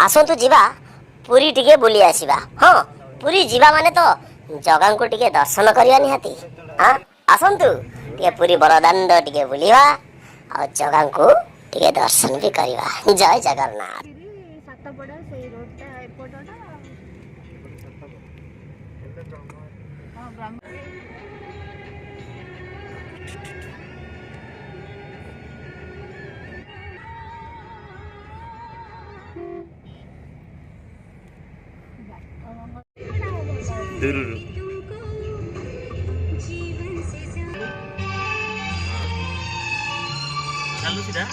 आसतु जीवा पुरी टिके बुली आसीबा। हाँ पुरी जीवा माने तो जगह को टिके दर्शन करिया निहाती। हाँ आसतु टिके पुरी बड़दाण्ड टिके बुलिवा आ जगह को टिके दर्शन भी करिवा। जय जगन्नाथ। सातपड़ा से रोडटा एपटटा चालू सीधा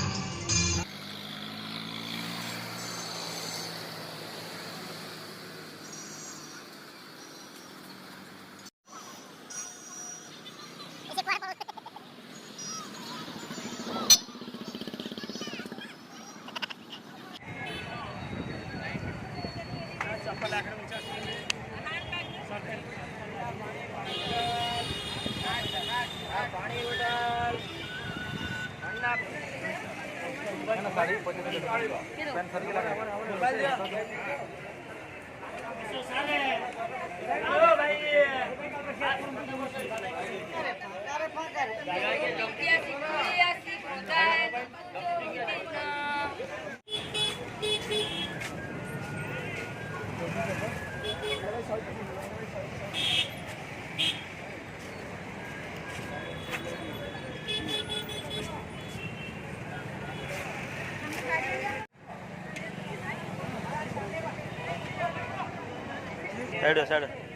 साइड साइड